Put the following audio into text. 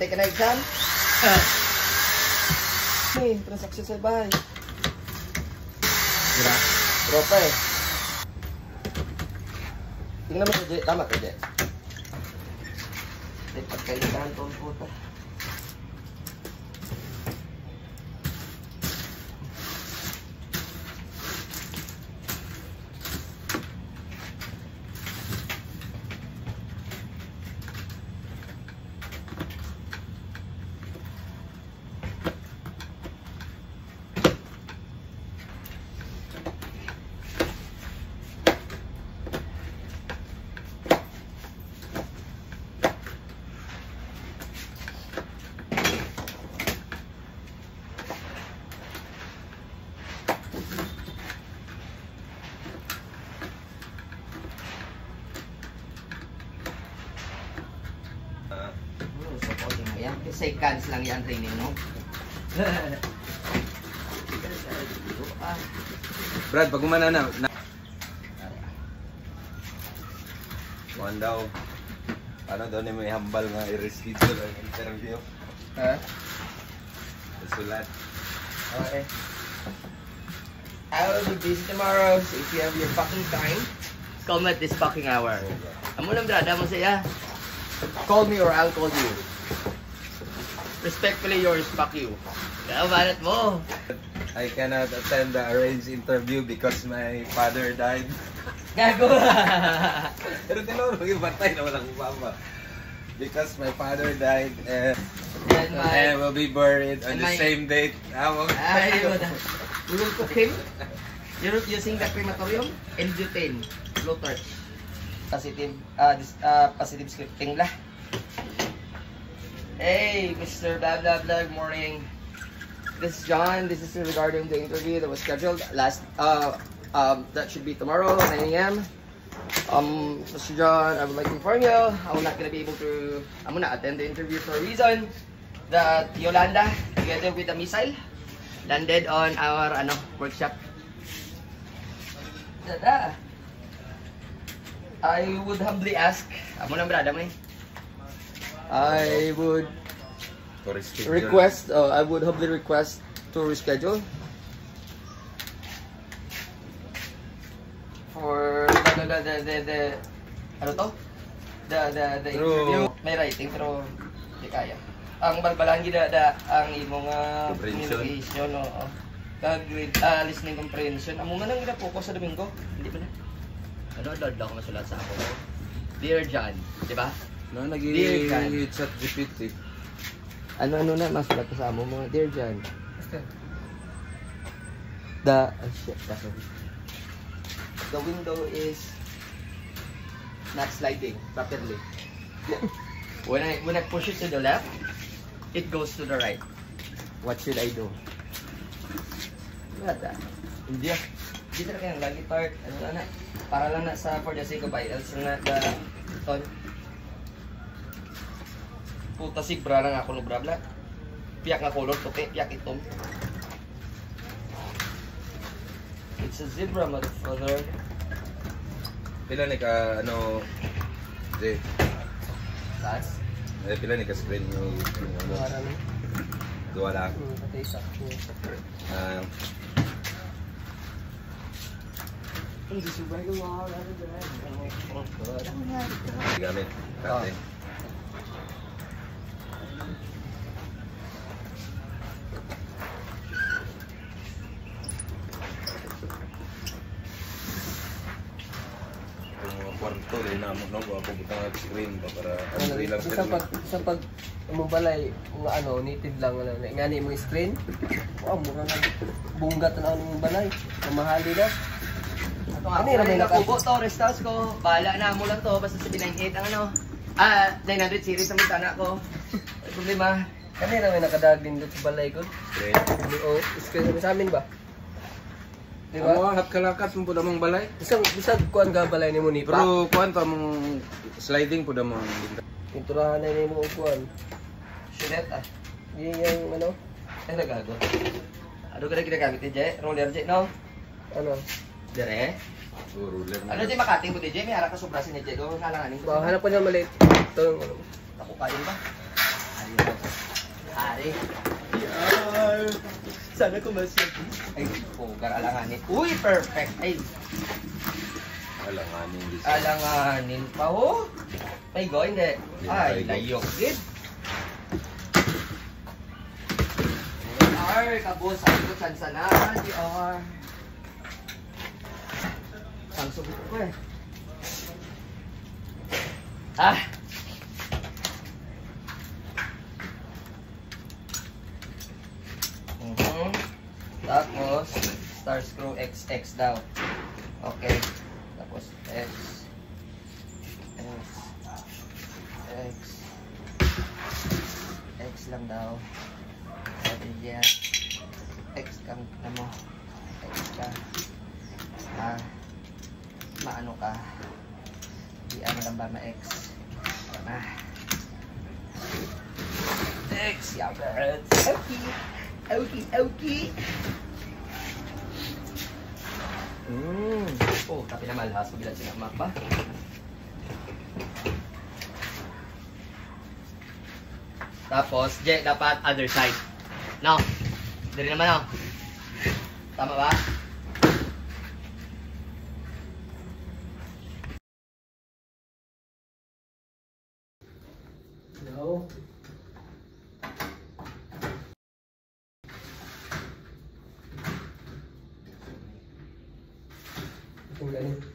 take an exam? May transaction sa bahay. Diba? Tropa eh. Tingnan mo ito, Jay. Tama ka, Jay. Ay, pagkaitahan to ang puta. Seconds lang yan training, no? Brad, pag umana na. Kuhan daw. Paano daw niya may hambal nga i-reschedule ang interview? Ha? Sulat. Okay. I will be busy tomorrow, so if you have your fucking time, call me at this fucking hour. Amo lang brada mo siya. Call me or I'll call you. Respectfully yours, fuck you. Kaya banat mo. I cannot attend the arranged interview because my father died. Gago. Pero tinuro, maging na walang mama. Because my father died and will be buried on the same date. Ay, we will cook him. You're using the crematorium and butane. Low torch. Positive scripting lah. Hey, Mr. Blah Blah Blah, good morning. This is John. This is regarding the interview that was scheduled that should be tomorrow, 9 a.m. Mr. John, I would like to inform you, I'm not gonna attend the interview for a reason that Yolanda, together with the missile, landed on our workshop. Dada, I would humbly ask, I would humbly request to reschedule for the interview. May writing pero di kaya. Ang balbalan gid ang imong communication listening comprehension. Amo man ang gina-focus sa Domingo, hindi ba na? Download ako na sulat sa ako. Dear John, di ba? No, nag-i-chat GPT. Ano na, masulat ko sa amo mga Dear John. The window is not sliding properly. When I push it to the left, it goes to the right. What should I do? Wala. Hindi talaga yung lagi part. Para lang na sa for the sake of else na the puta si bra lang ako no brabla. Piyak nga color puti, piyak itom. It's a zebra, motherfucker. Pila ni ka Jay? Sas? Pila ni ka screen yung dua lang. Patay sa ako. Hindi super yung mga gamit. Cutting. Kwarto din na mo ako butang screen ba para ilang sa pag mubalay native lang ngani mo screen. Mura na bunggat na ang balay. Mamahali na. Ano ra may nakubo to restores ko. Bala na mo lang to basta sa 998 ang 900 series ang tana ko. Problema. Kanina may nakadag din sa balay ko. Screen sa amin ba? Diba? Hat kalakat mo pud among balay. Bisag kuan ga balay nimo ni pa. Pero kuan pa mong sliding pud among pinturahan na nimo kuan. Shilet yung ay nagago. Ano ka ginagamit ni Jay? Roller Jay, no? Ano? Dire? Roller. Ano Jay makating mo Jay? May ara ka sobrasin ni Jay. Go halanganin ko. Hanap pa niya maliit. Ito ako kain ba? Ari. Yan. Sana kumasya. Ay, pugar alanganin. Uy, perfect. Ay, Alanganin this. alanganin pa ho. Ay, go, hindi. Ay, Ay, go. layok din. Ar, kabos, sabi ko, sansanahan, di ar. Sangsog ko eh. Ah! Tapos, star screw XX daw. Okay. Tapos, X. X lang daw. Sabi yan. X ka na mo. X ka. Maano ka. Di ano lang ba ma-X. X, yabert. Okay. Oh, tapi na malhas. Pagilan siya ng mapa. Tapos, dapat other side. No. Dari naman, no. Tama ba? No. Itong ganun.